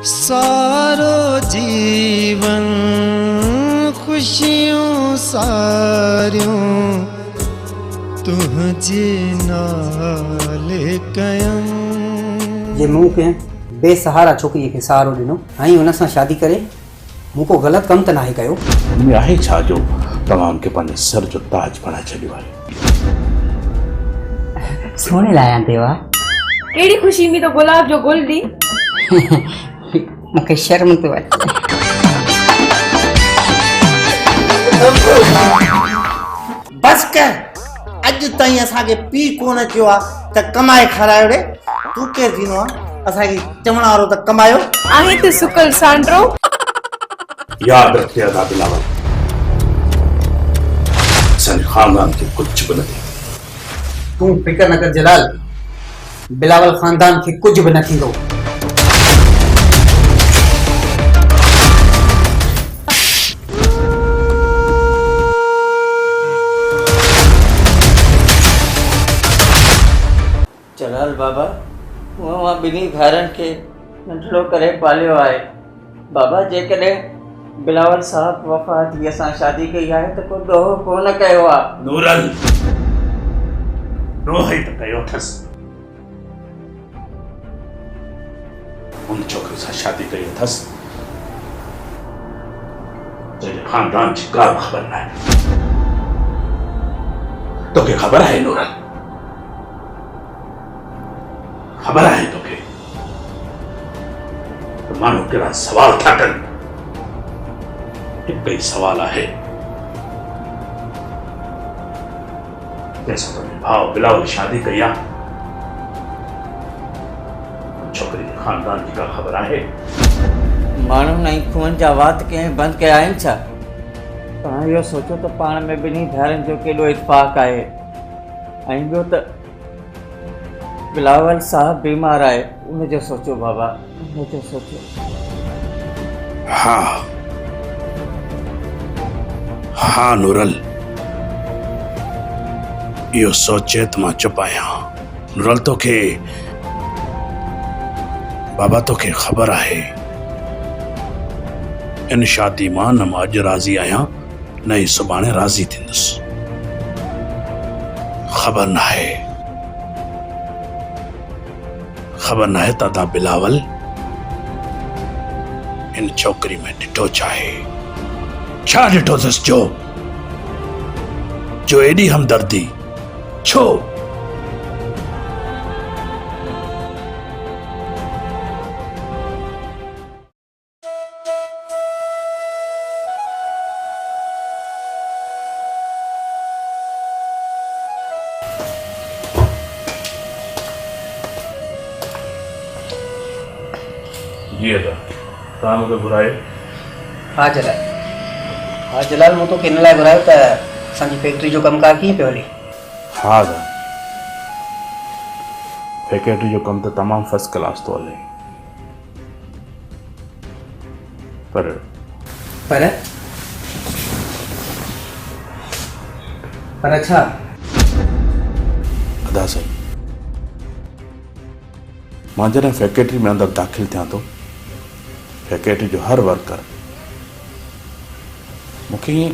सारो जीवन खुशियों सारियों तुझे नाले कयम। जे मूं के बेसहारा छोकिरीअ खे सहारो ॾिनो ऐं हुन सां शादी करे मूं को ग़लति कमु त नाहे कयो। में आहे छा जो तव्हां उनखे पंहिंजे सर जो ताज बणाए छॾियो आहे? सोने लाया देवा कहिड़ी ख़ुशी में तो गुलाब जो गुल दी। मूंखे शर्म थो अचे। बस कर, अॼु ताईं असांखे पीउ कोन चयो आहे त कमाए खारायो रे। तूं केरु थींदो आहे असांखे चवण वारो त कमायो? आहे त सुकल सांड्रो। याद रखे अदा बिलावल, असांजे ख़ानदान खे कुझु बि न थी। तूं फिकर न कर जलाल, बिलावल ख़ानदान खे कुझु बि न थींदो। जलाल बाबा मां ॿिन्ही भाइरनि खे नंढड़ो करे पालियो आहे। बाबा जेकॾहिं बिलावल साहब वफ़ात थी असां शादी कई आहे त को ॾोहो कोन कयो आहे। नूरल ॾोह ई त कयो अथसि, उन छोकिरे सां शादी कई अथसि जंहिंजे ख़ानदान जी का ख़बर न आहे। तोखे ख़बर आहे नूरल, ख़बर आहे तोखे त माण्हू कहिड़ा सवाल था कनि? हिकु ई सवाल आहे, जंहिंसां तुंहिंजे भाउ बिलावल शादी कई आहे छोकिरी जे ख़ानदान जी का ख़बर आहे? माण्हुनि ऐं खून जा वात कंहिं बंदि कया आहिनि छा? तव्हां इहो सोचो त पाण में ॿिन्ही भाइरनि जो केॾो इतफ़ाक़ आहे। ऐं ॿियो त बिलावल साहब बीमार आहे, उनजो सोचो बाबा, उनजो सोचो। हाँ नूरल, इहो सोचे त मां चुप आहियां। नूरल तोखे बाबा तोखे ख़बर आहे इन शादी मां न मां अॼु राज़ी आहियां न ई सुभाणे राज़ी थींदुसि। ख़बर न आहे दादा बिलावल इन छोकिरी में ॾिठो चाहे छा ॾिठो अथसि जो एॾी हमदर्दी छो? जी अदा तव्हां मूंखे घुरायो? हा जलाल मूं तोखे हिन लाइ घुरायो त असांजी फैक्ट्री जो कमकार कीअं पियो हले? हाँ अदा फैक्ट्री जो कम तो तमामु फर्स्ट क्लास तो हले, पर अच्छा अदा सही मां जॾहिं फैक्ट्री में अंदरि दाख़िल थियां थो, फैक्ट्री जो हर वर्कर मूंखे ईअं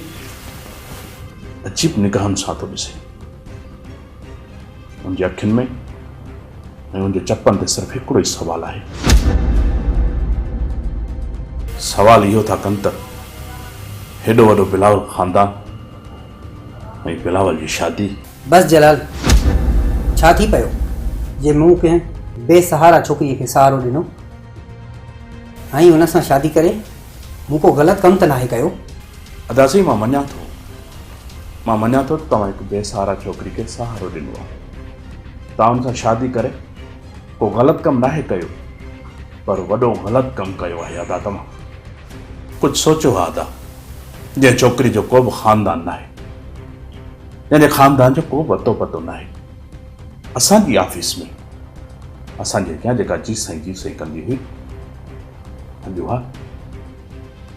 अजीब निगाहनि सां थो ॾिसे। उनजी अखियुनि में ऐं उनजे चपनि ते सिर्फ़ु हिकिड़ो ई सवाल आहे। सवाल इहो था कनि त हेॾो वॾो बिलावल ख़ानदान ऐं बिलावल जी शादी। बस जलाल, छा थी पियो जे मूं कंहिं बेसहारा छोकिरीअ खे सहारो ॾिनो ऐं हुन सां शादी करे मूं को ग़लति कमु त नाहे कयो। अदासी मां मञा थो त तव्हां हिकु बेसहारा छोकिरी खे सहारो ॾिनो आहे। तव्हां हुन सां शादी करे को ग़लति कमु नाहे कयो, पर वॾो ग़लति कमु कयो आहे। अदा तव्हां कुझु सोचो आहे अदा, जंहिं छोकिरी जो को बि ख़ानदान नाहे, जंहिंजे ख़ानदान जो को बि अतो पतो नाहे, असांजी ऑफिस में असांजे अॻियां जेका जी सही कंदी हुई, अॼु उहा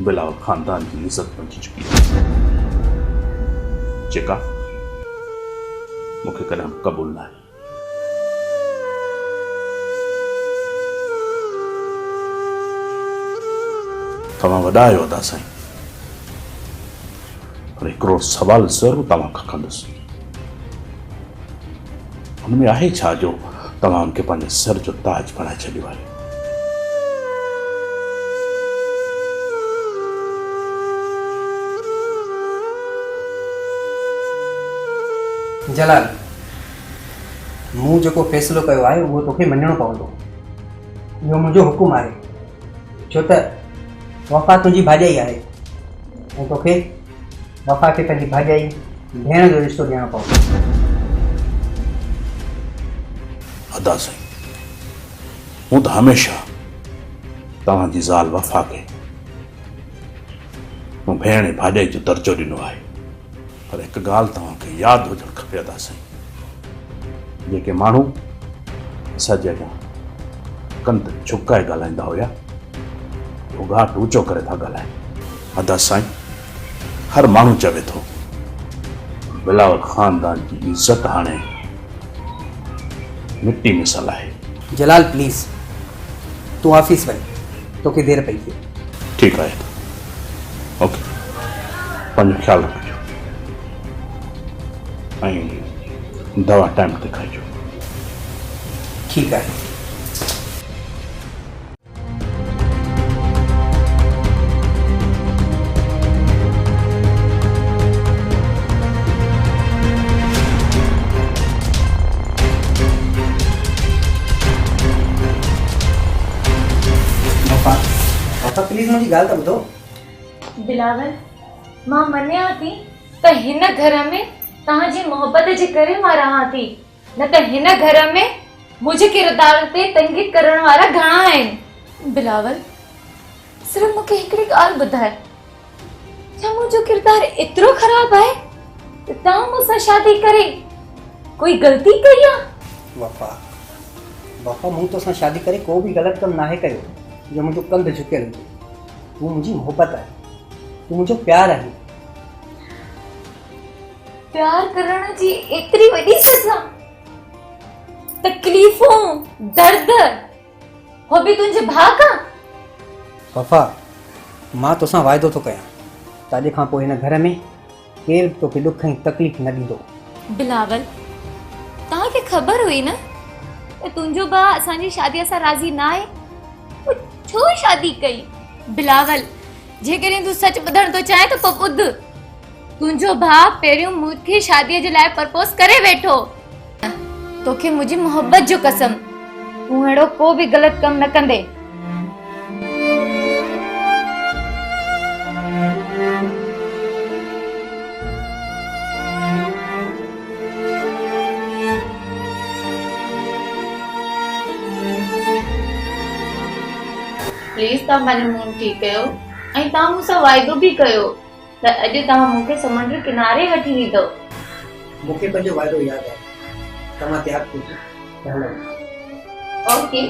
बिलावल ख़ानदान जी इज़त बची चुकी है, जेका मूंखे कॾहिं क़बूल न आहे। तव्हां वॾा आहियो अदा साईं, पर हिकिड़ो सवाल ज़रूरु तव्हां खां कंदुसि। हुनमें आहे छा जो तव्हां हुनखे पंहिंजे सर जो ताज बणाए छॾियो आहे? जलाल, मूं जेको फ़ैसिलो कयो आहे उहो तोखे मञणो पवंदो। इहो मुंहिंजो हुकुम आहे, छो त वफ़ा तुंहिंजी भाॼाई आहे ऐं तोखे वफ़ा खे पंहिंजी भाॼाई भेण जो रिश्तो ॾियणो पवंदो। अदा साईं, मूं त हमेशह तव्हांजी ज़ाल वफ़ा खे मूं भेण ऐं भाॼाई जो दर्जो ॾिनो आहे। पर हिकु ॻाल्हि तव्हांखे यादि हुजणु खपे अदा साईं, जेके माण्हू असांजे अॻियां कंध झुकाए ॻाल्हाईंदा हुया, उहो घाट ऊचो करे था ॻाल्हाइनि। अदा साईं, हर माण्हू चवे थो बिलावल ख़ानदान जी इज़त हाणे मिट्टी मिसल आहे। जलाल प्लीज़, तूं ऑफिस वञ, तोखे देरि पई थिए। ठीकु आहे, ओके, पंहिंजो ख़्यालु रखिजो ऐं दवा टाइम ते खाइजो। ठीकु आहे। पापा प्लीज़ मुंहिंजी ॻाल्हि त ॿुधो। बिलावल, मां मञिया थी त हिन घर में तव्हांजी मोहबत जे करे मां रहां थी, न त हिन घर में मुंहिंजे किरदार ते तंगी करण वारा घणा आहिनि। बिलावल, सिर्फ़ मूंखे हिकिड़ी ॻाल्हि ॿुधाए, छा मुंहिंजो किरदार एतिरो ख़राबु आहे त तव्हां मूंसां शादी करे कोई ग़लती कई आहे? वफ़ा, मूं तोसां शादी करे को बि ग़लति कमु नाहे कयो जो मुंहिंजो कंधु झुकियल हुजे। तूं मुंहिंजी मोहबत आहे, तूं मुंहिंजो प्यारु आहे। प्यार करण जी एतिरी वॾी सज़ा, तकलीफ़ूं, दर्द, हो बि तुंहिंजे भाउ खां? वफ़ा, मां तोसां वाइदो थो कयां त अॼु खां पोइ हिन घर में केरु बि तोखे ॾुख ऐं तकलीफ़ न ॾींदो। बिलावल, तव्हांखे ख़बर हुई न त तुंहिंजो भाउ असांजी शादीअ सां राज़ी न आहे, छो शादी कई? बिलावल, जेकॾहिं तूं सच ॿुधण थो चाहे त पोइ ॿुध। तुंहिंजो भाउ पहिरियों मूंखे शादीअ जे लाइ प्रपोज करे वेठो। तोखे मुंहिंजी मोहबत जो कसम, तूं अहिड़ो को बि ग़लति कमु न कंदे। प्लीज़ तव्हां पंहिंजो मुंहुं ठीकु कयो ऐं तव्हां मूंसां वाइदो बि कयो त अॼु तव्हां मूंखे समुंड किनारे वठी वेंदव। मूंखे पंहिंजो वाइदो यादि आहे। तव्हां तयारु थी त हलो। ओके,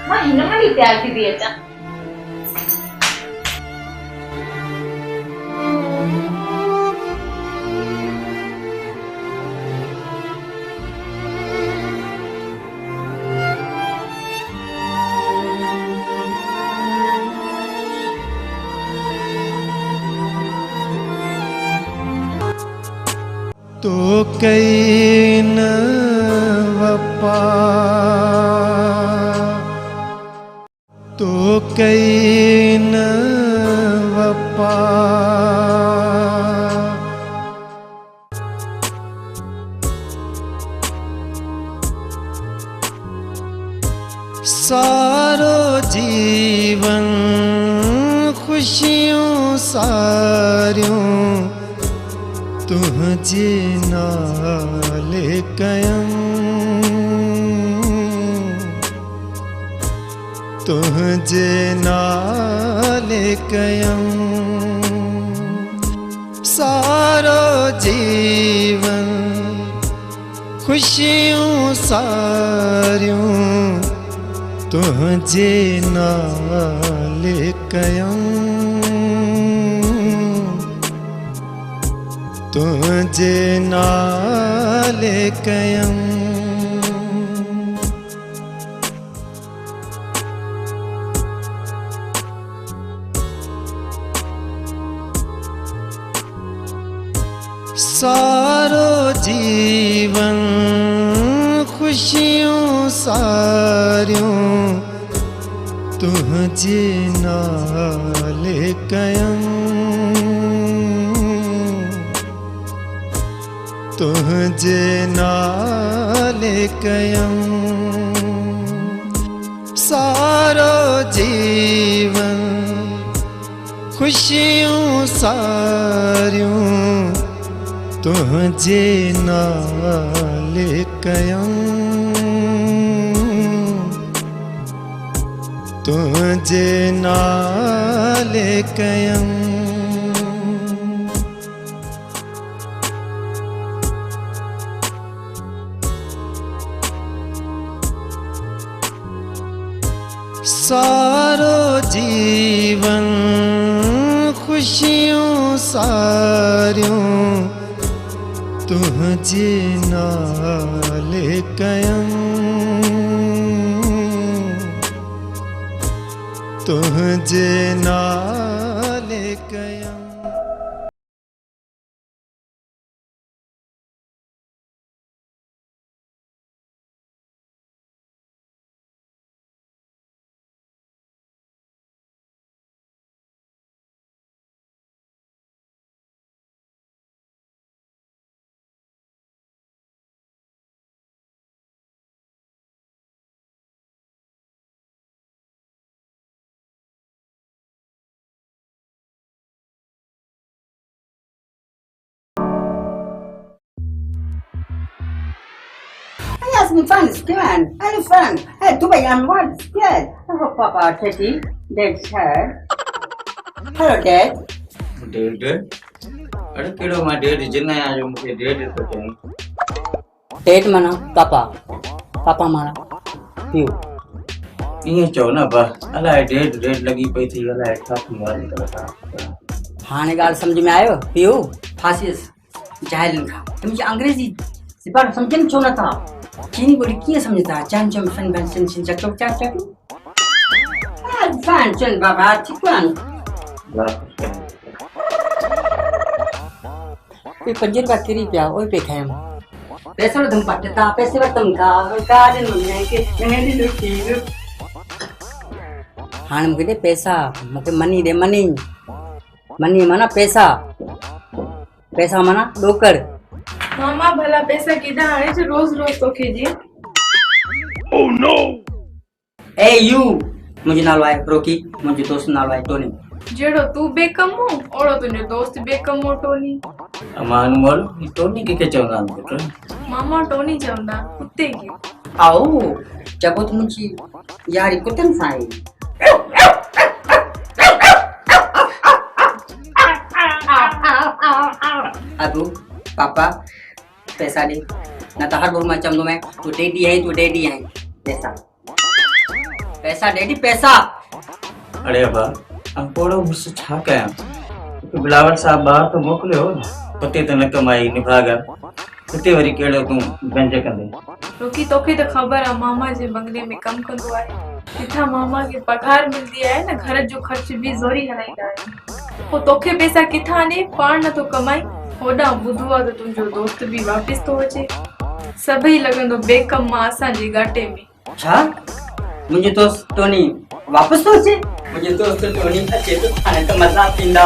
मां हिन महिल ई तयारु थी अचां। तो कई न वफा, तो कई न वफा, सारो जीवन खुशियों सारियों तुझे नाले कयम, तुझे नाले कयम, सारो जीवन खुशियों सारियों तुझे नाले कयम, तुझे नाले कयम। सारो जीवन खुशियों सारियों तुझे नाले कयम तुझे नाले कयम सारो जीवन खुशियों सारियों तुझे नाले कयम तुझे नाले कयम सारो जीवन खुशियों सारियों तुझे नाले कयम तुझे नाले कयम Elephant, scared. Elephant. Hey, Dubai, I'm what? Scared. Oh, Papa, Teddy. Dad's hair. Hello, Dad. Dead अरे कहिड़ो मां डेड जिन आहियां जो मूंखे डेड थो चई Dad माना पापा. पापा माना पियो. ईअं चओ न बा अलाए डेड डेड लॻी पई थी अलाए छा थी आहे हाणे ॻाल्हि सम्झ में आयो पियो फासियस जाहिलनि खां तुंहिंजी अंग्रेज़ी सिपाही सम्झनि छो नथा चीनी ॿोली कीअं सम्झंदा चन चम फ़न फ़न सिन सिन चक चक चक चक फ़न चन बाबा चिकन कोई 5 रुपया किरी पिया उहे पे खायमि पैसा वठम पटता पैसे वठम का गार्डन में के नंढी लुटी हाणे मूंखे ॾे पैसा मूंखे मनी ॾे मनी मनी माना पैसा पैसा माना ॾोकड़ मामा भला पैसा किदा आने जो रोज रोज तो कीजिए ओह नो ए यू मुंहिंजो नालो आहे रोकी मुंहिंजो दोस्त नालो आहे टोनी जेड़ो तू बेकम हो ओड़ो तुंहिंजो दोस्त बेकम हो टोनी मां अनमोल टोनी के चवंदा आहिनि पुट मामा टोनी चवंदा कुत्ते खे आओ चबो त मुंहिंजी यारी कुतनि सां आहे अबू पापा पैसा दे न त हर मां चवंदो मैं तू डेडी आहे पैसा पैसा डेडी पैसा अरे बा अंकोड़ो मुझसे छा कयां तोखे बिलावल साहब ॿाहिरि तो मोकिलियो उते त न कमाई निभागा उते वरी कहिड़ो तूं गंज कंदे रोकी तोखे त ख़बर आहे मामा जे बंगले में कम कंदो आहे किथां मामा खे पघार मिलदी आहे न घर जो ख़र्च बि ज़ोरी हलाईंदा आहिनि पोइ तोखे पैसा किथां ॾे पाण नथो कमाई होॾां ॿुधो आहे त तुंहिंजो दोस्त बि वापसि थो अचे सभई लॻंदो बेकम मां असांजे घाटे में छा मुंहिंजो दोस्त टोनी वापसि थो अचे मुंहिंजो दोस्त टोनी अचे तो हाणे त मज़ा थींदा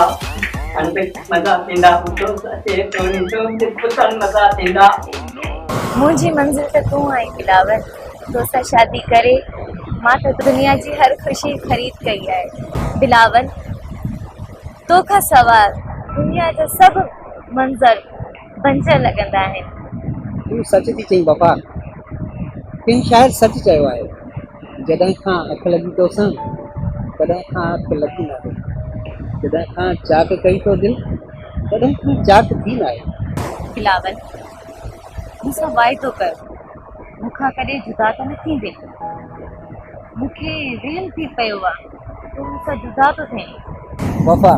हाणे त मज़ा थींदा दोस्त अचे टोनी तो पुछण मज़ा थींदा मुंहिंजी मंज़िल त तूं आई बिलावल तोसां शादी करे मां त दुनिया जी हर ख़ुशी ख़रीद कई आहे बिलावल तोखां सवाइ दुनिया जा सभु मंज़र बंजर लॻंदा आहिनि तूं सच थी चई बापा कंहिं शाइर सच चयो आहे जॾहिं खां अखि लॻी तोसां तॾहिं खां अखि लॻी न आहे जॾहिं खां चाक कई तो दिलि तॾहिं खां चाक थी न आहे बिलावल मूंसां वाइदो कर मूंखां कॾहिं जुदा त न थींदे मूंखे वहम थी पियो आहे तूं मूंसां जुदा थो थिए वफ़ा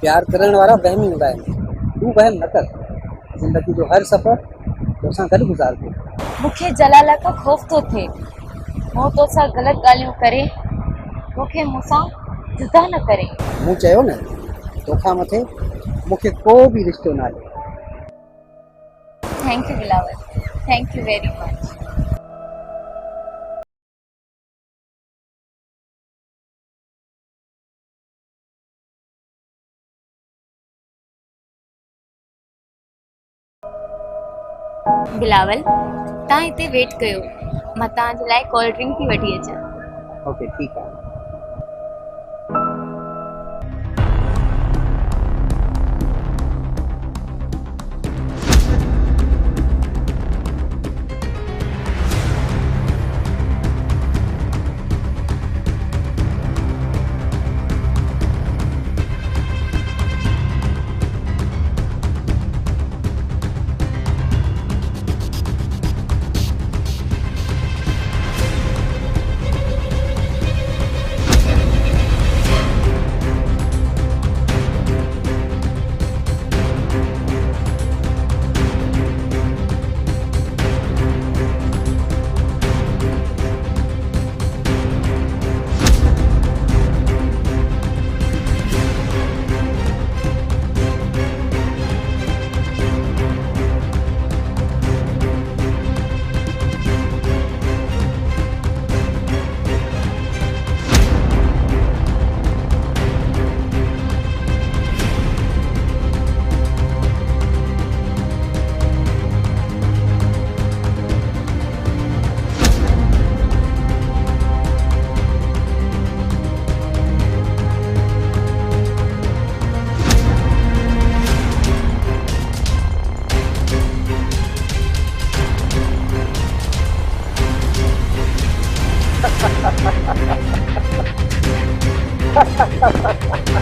प्यार करण वारा वहमी हूंदा आहिनि तूं वहम न कर ज़िंदगी जो हर सफ़र तोसां गॾु गुज़ारबो मूंखे जलाल खां ख़ौफ़ थो थिए मूं तोसां ग़लति ॻाल्हियूं करे तोखे मूंसां जुदा न करे मूं चयो न तोखां मथे मूंखे को बि रिश्तो न आहे thank U Bilawal, thank U very much. Bilawal, तव्हां हिते वेट कयो, मां तव्हांजे लाइ कोल्ड ड्रिंक थी वठी अचां। ओके ठीकु आहे।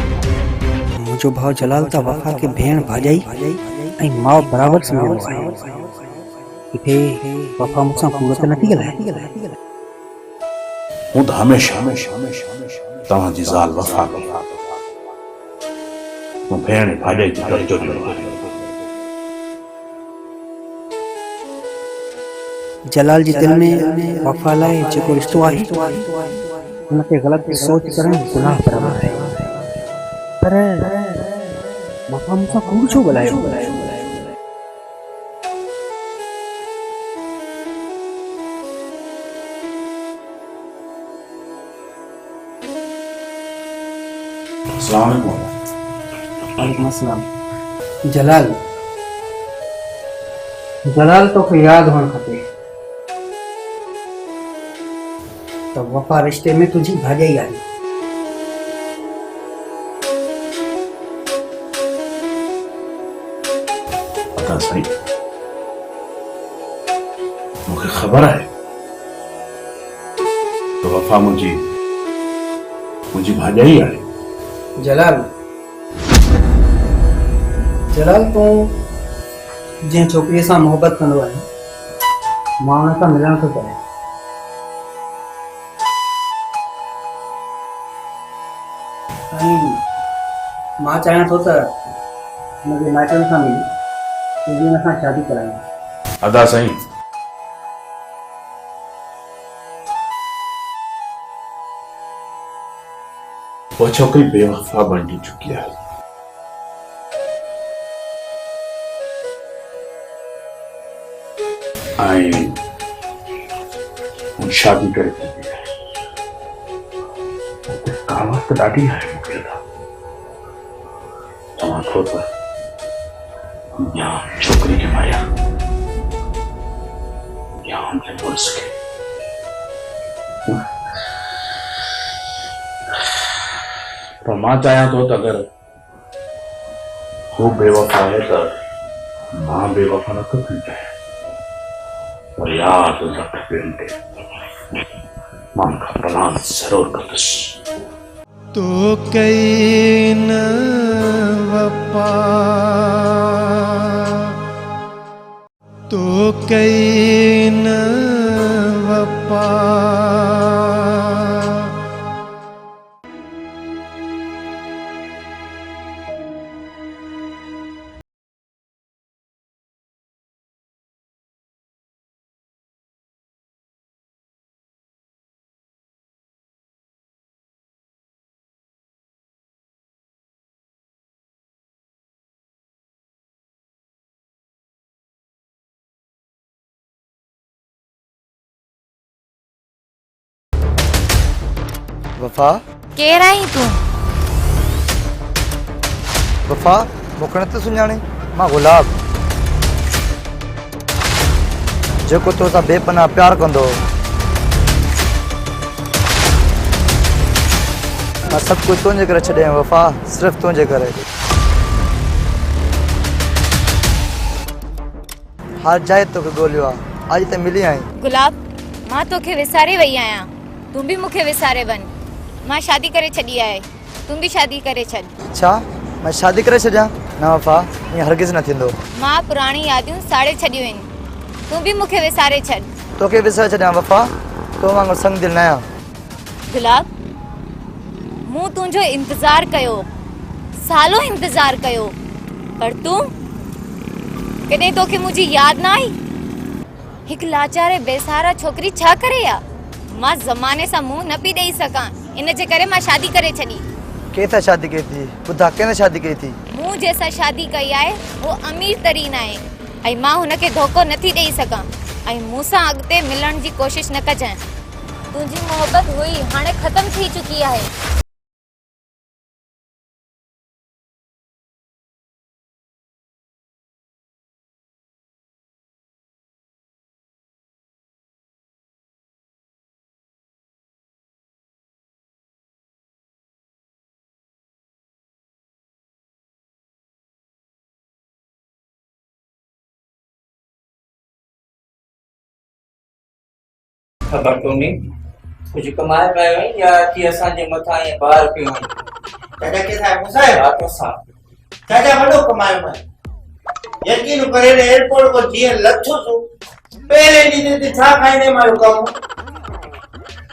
मुंहिंजो भाउ जलाल त वफ़ा खे भेण भाॼाई ऐं माउ बराबरि सम्झंदो आहे। किथे वफ़ा मूंसां कूड़ त नथी ॻाल्हाए? हूं त हमेशा तव्हांजी ज़ाल वफ़ा खे मूं भेण भाॼाई जो दर्जो ॾिनो आहे। जलाल जी दिल में वफ़ा लाइ जेको रिश्तो आहे हुन ते ग़लति सोच करणु गुनाह बराबरि आहे। पर वफ़ा मूंसां कूड़ छो ॻाल्हायो? वालेकुम अस्सलाम। जलाल तोखे यादि हुअणु खपे त वफ़ा रिश्ते में तुंहिंजी भाॼाई आहे। पता साईं, मूंखे ख़बर आहे त वफ़ा मुंहिंजी भाॼाई आहे। जलाल तूं जंहिं छोकिरीअ सां मोहबत कंदो आहे मां हुन सां मिलण थो चाहियां। मां चाहियां थो त हुनजे माइटनि सां मिली तुंहिंजी हुन सां शादी करायां। अदा साईं, वो छोकिरी बेवफा बणजी चुकी आहे। ऐं शादी करे चुकी आहे। कावत ॾाढी आहे मूंखे अदा। चवां थो त या छोकिरी खे मारिया या हुनजे मुड़ुस खे। पर मां चाहियां थो त अगरि हू बेवफा आहे त मां बेवफा न थो थी चाहियां। पर यादि रख बेनते, मां उनखां प्रणाम ज़रूर कंदुसि। तो कई न वफा, तो कई न वफा। वफ़ा केरु आहीं तूं? वफ़ा मूंखे नथो सुञाणे मां गुलाब जेको तोसां बेपनाह प्यार कंदो हो। मां सभु कुझु तुंहिंजे करे छॾियईं वफ़ा, सिर्फ़ु तुंहिंजे करे। हर जाइ तोखे ॻोल्हियो आहे, अॼु त मिली आहीं। गुलाब, मां तोखे विसारे वई आहियां, तूं बि मूंखे विसारे वञ। मां शादी करे छॾी आहे, तूं बि शादी करे छॾ। छा मैं शादी करे छॾियां? न वफ़ा, ईअं हरगिज़ न थींदो। मां पुराणी यादियूं साड़े छॾियूं आहिनि, तूं बि मूंखे विसारे छॾ। तोखे विसारे छॾियां वफ़ा, तो वांगुरु संग दिलि न आहियां। गुलाब, मूं तुंहिंजो इंतज़ारु कयो, सालो इंतज़ारु कयो, पर तूं कॾहिं तोखे मुंहिंजी यादि न आई? हिकु लाचार बेसहारा छोकिरी छा करे आ? मां ज़माने सां मुंहुं न पई ॾेई सघां, इन जे करे मां शादी करे छॾी। कंहिंसां शादी कई थी? ॿुधा कंहिंसां शादी कई थी? मूं जंहिंसां शादी कई आहे वो अमीर तरीन आहे ऐं मां हुनखे धोखो नथी ॾेई सघां ऐं मूंसां अॻिते मिलण जी कोशिशि न कजांइ। तुंहिंजी मोहबत हुई, हाणे ख़तम थी चुकी आहे। ख़बर कोन्हे कुझु कमाए पियो आहीं या अची असांजे मथां ईअं बार पियो आहीं? चाचा केसा है मुसाहिब? हा तोसां चाचा वॾो कमायो मैं यकीन करे एयरपोर्ट को जीअं लथो सो पहिरें ॾींहं ते छा खाईंदे मां जो कमु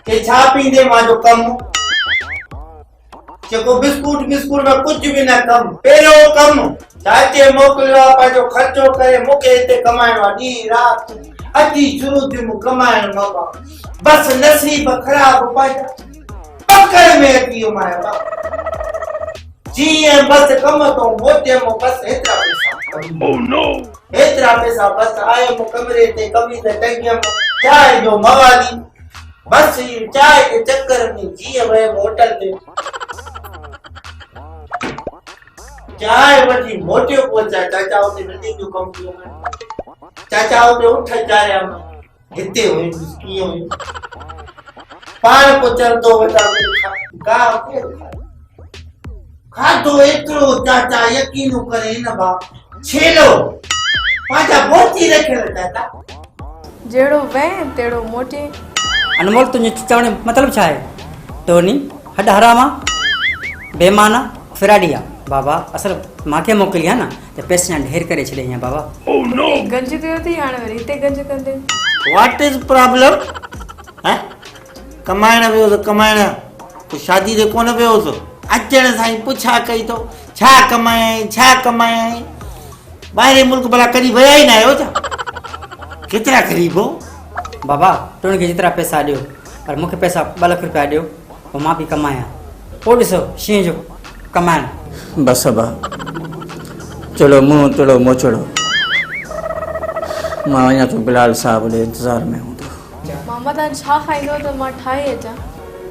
के छा पींदे मां जो कमु जेको बिस्कुट बिस्कुट में कुछ भी न कम पहिरियों कमु चाचे मोकिलियो आहे पंहिंजो ख़र्चो करे मूंखे हिते कमाइणो आहे ॾींहुं राति अची शुरू थियुमि कमाइण बाबा बस नसीब ख़राब पंहिंजा पकड़ में अची वियो मां जीअं बस कम तो मोटियमि बस हेतिरा पैसा हेतिरा पैसा बस आयुमि कमरे ते कमीज़ टंगियमि चांहि जो मवाली बस चांहि जे चक्कर में जीअं वियमि होटल ते चाय वठी मोटियो पहुचा चाचा उते बिल्डिंग जो कम कियो चाचा उते उठ चारिया हिते हुई कीअं हुई पाण को चलंदो वॾा गा खाधो एतिरो चाचा यकीन करे न बा छेलो पंहिंजा मोती रखियल चाचा जहिड़ो वह तहिड़ो मोटे। अनमोल तुंहिंजे चवण जो मतिलबु छा आहे? टोनी हॾ हरामा बेमाना फिराडी आहे बाबा। असल मूंखे मोकिली आहे न त पैसे ढेर करे छॾियईं आहे बाबा। गंज थियो थी हाणे वरी हिते गंज कंदे। व्हाट इज प्रॉब्लम है कमाइण वियो त कमाइण तूं शादी ते कोन वियो तो अचण सां ई पुछा कई तो छा कमाए ॿाहिरि मुल्क भला कॾहिं विया ई न आहियो छा? केतिरा ग़रीब हो बाबा टोनी खे जेतिरा पैसा ॾियो पर मूंखे पैसा 2 लाख रुपया ॾियो पोइ मां बि कमायां। पोइ ॾिसो शींहं जो कमाइण। बस बा चलो मुंहुं तोड़ो मोचड़ो मां वञा थो बिलाल साहब जे इंतज़ार में हूंदो। मामा तव्हां छा खाईंदो त मां ठाहे अचां?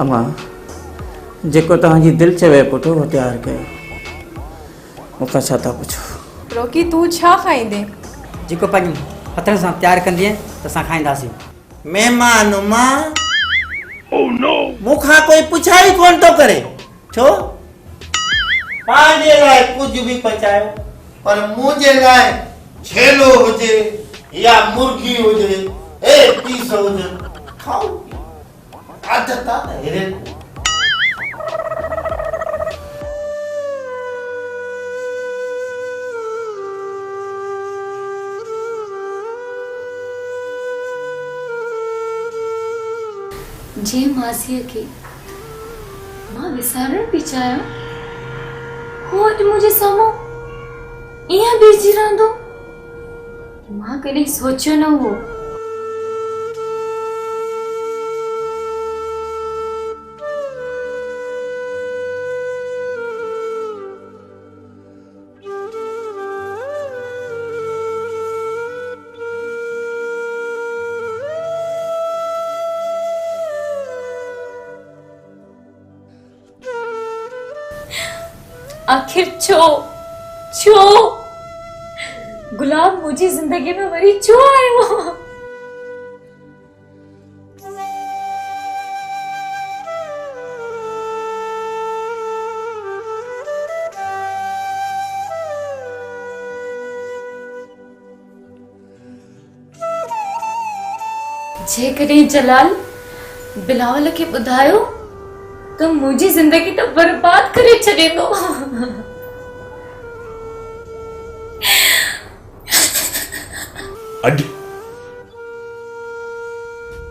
अम्मा जेको तव्हांजी दिलि चवे पुटु उहो तयारु कयो मूंखां छा था पुछो? रोकी तूं छा खाईंदे? जेको पंहिंजे हथनि सां तयारु कंदीअ त असां खाईंदासीं। महिमान मां मूंखां कोई पुछा ई कोन थो करे छो पंहिंजे लाइ कुझु बि पचायो पर मुंहिंजे लाइ छेलो हुजे या मुर्गी हुजे पीस हुजे खाओ आदत आहे हेरे जे मासीअ खे मां विसारण पई चाहियां हो अॼु मुंहिंजे साम्हूं ईअं बीठी रहंदो मां कॾहिं सोचियो न हो। आखिर छो गुलाब मुंहिंजी ज़िंदगी में वरी छो आयो? जेकॾहिं जलाल बिलावल खे ॿुधायो त मुंहिंजी ज़िंदगी त बर्बाद करे छॾींदो।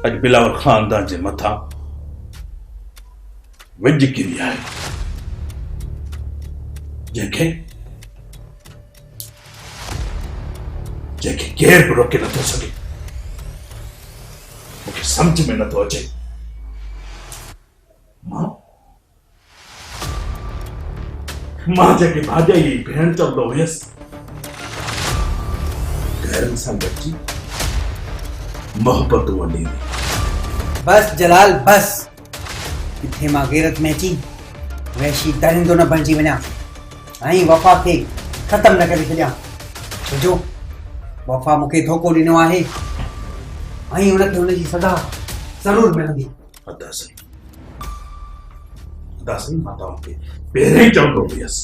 अॼु बिलावल खानदान जे मथां विझ किरी आहे जंहिंखे केर बि रोके नथो सघे। मूंखे सम्झ में नथो अचे मां जेके भाॼाई भेण चवंदो हुयसि घरनि सां गॾिजी मोहबत वॾी। बस जलाल बस, किथे मां गैरत में अची वैशी दरिंदो न बणिजी वञा ऐं वफ़ा खे ख़तम न करे छॾियां, छोजो वफ़ा मूंखे धोखो ॾिनो आहे ऐं हुनखे हुनजी सदा ज़रूर मिलंदी। दासी मां तव्हांखे पहिरें ई चवंदो हुयसि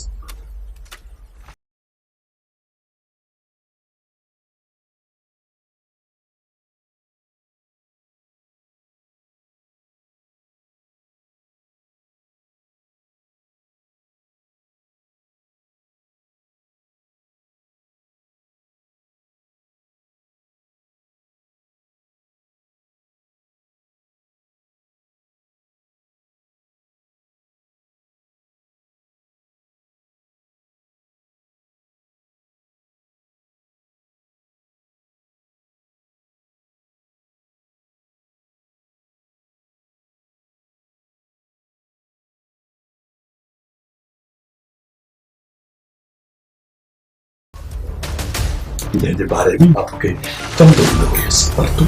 जंहिंजे बारे में मां तोखे चवंदो हूंदो हुयसि, पर तूं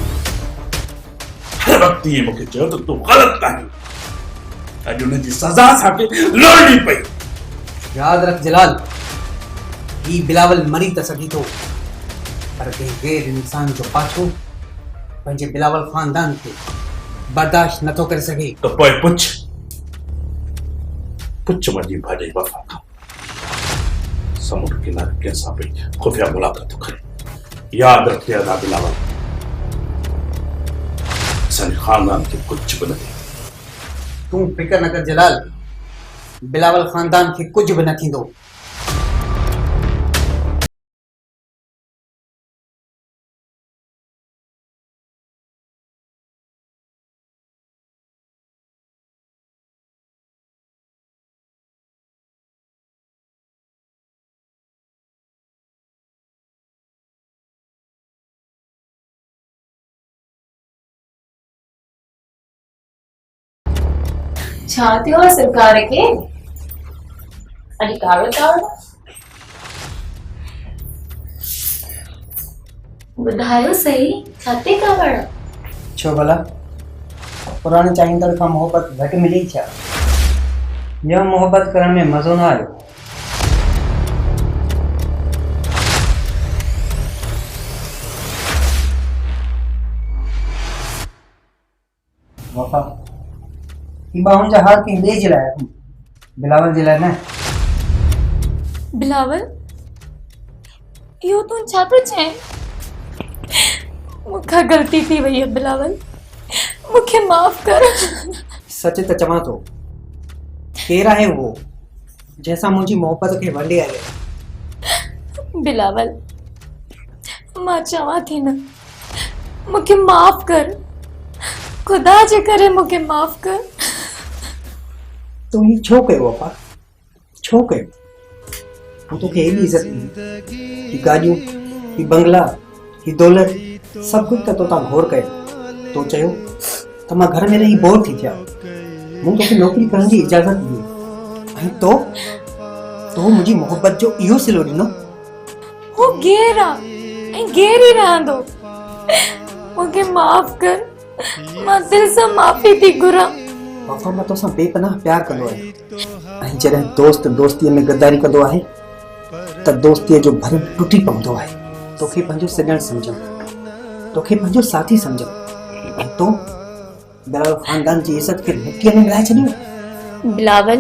हर वक़्तु इहे मूंखे चयो त तूं ग़लति आहीं। अॼु हुनजी सज़ा असांखे लड़णी पई। यादि रख जलाल, ही बिलावल मरी त सघे थो, पर कंहिं गैर इंसान जो पाछो पंहिंजे बिलावल खानदान खे बर्दाश्त नथो करे सघे। त पोइ पुछ मुंहिंजी भाॼाई वफ़ा खां समुंड किनारे कंहिंसां बि खुफ़िया मुलाक़ात करे। यादि रखिए अदा बिलावल, असांजे खानदान खे कुझु बि न थिए। तूं फिकर न कर जलाल, बिलावल खानदान खे कुझु बि न थींदो। छा थियो आहे सरकार खे? अॼु कावड़ ॿुधायो सही, छा ते कावड़? छो भला पुराणे चाहींदड़ खां मोहबत घटि मिली छा? ॼण मोहबत करण में मज़ो न आयो। वफ़ा ही बाहुनि जा हार कंहिं ॿिए जे लाइ, बिलावल जे लाइ न। बिलावल, इहो तूं छा थो चएं? मूंखां ग़लती थी वई आहे बिलावल, मूंखे माफ़ कर। सच त चवां थो, केरु आहे उहो जंहिंसां मुंहिंजी मोहबत खे वंडे आहे? बिलावल, मां चवां थी न, मूंखे माफ़ कर, खुदा जे करे मूंखे माफ़ कर। तूं ही छो कयो वफ़ा, छो कयो? मूं तोखे एॾी इज़त ॾिनी, ही गाॾियूं, ही बंगला, ही दौलत, सभु कुझु त तोतां घोर कयो। तो चयो त मां घर में रही बोर थी थिया, मूं तोखे नौकरी करण जी इजाज़त ॾिनी ऐं तो मुंहिंजी मोहबत जो इहो सिलो ॾिनो। हू गैर आहे ऐं गैर ई रहंदो। मूंखे माफ़ कर, मां दिल सां माफ़ी थी घुरां। वफ़ा मां तोसां बेपनाह प्यार कंदो आहियां, ऐं जॾहिं दोस्त दोस्तीअ में गद्दारी कंदो आहे त दोस्तीअ जो भरम टुटी पवंदो आहे। तोखे पंहिंजो सॼण सम्झो, तोखे पंहिंजो साथी सम्झो, ऐं तूं बिलावल ख़ानदान जी इज़त खे मिटीअ में मिलाए छॾियो। बिलावल,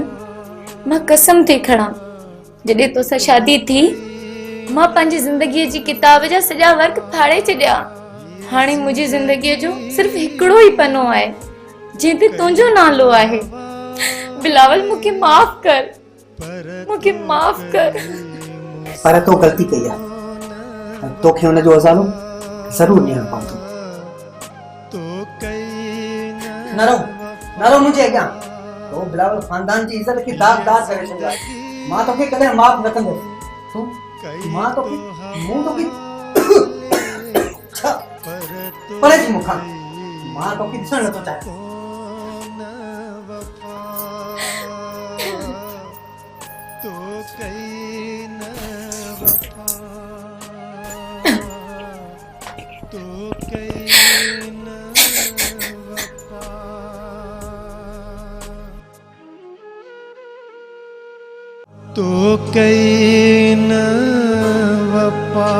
मां कसम थी खणा, जॾहिं तोसां शादी थी मां पंहिंजी ज़िंदगीअ जी किताब जा सॼा वर्क फाड़े छॾिया। हाणे मुंहिंजी ज़िंदगीअ जो सिर्फ़ हिकिड़ो ई पनो आहे जंहिं ते तुंहिंजो नालो आहे। बिलावल, मूंखे माफ़ कर, मूंखे माफ़ कर। पर तो ग़लती कई आहे ऐं तोखे हुन जो अज़ालो ज़रूरु ॾियणो पवंदो। न रहो मुंहिंजे अॻियां। तो बिलावल ख़ानदान जी इज़त खे दाग़दार करे छॾियो आहे। मां तोखे कॾहिं माफ़ न कंदुसि। तूं मां तोखे मूं तोखे छा परे जी मूंखां मां तोखे ॾिसणु नथो चाहियां। तो कई न वफा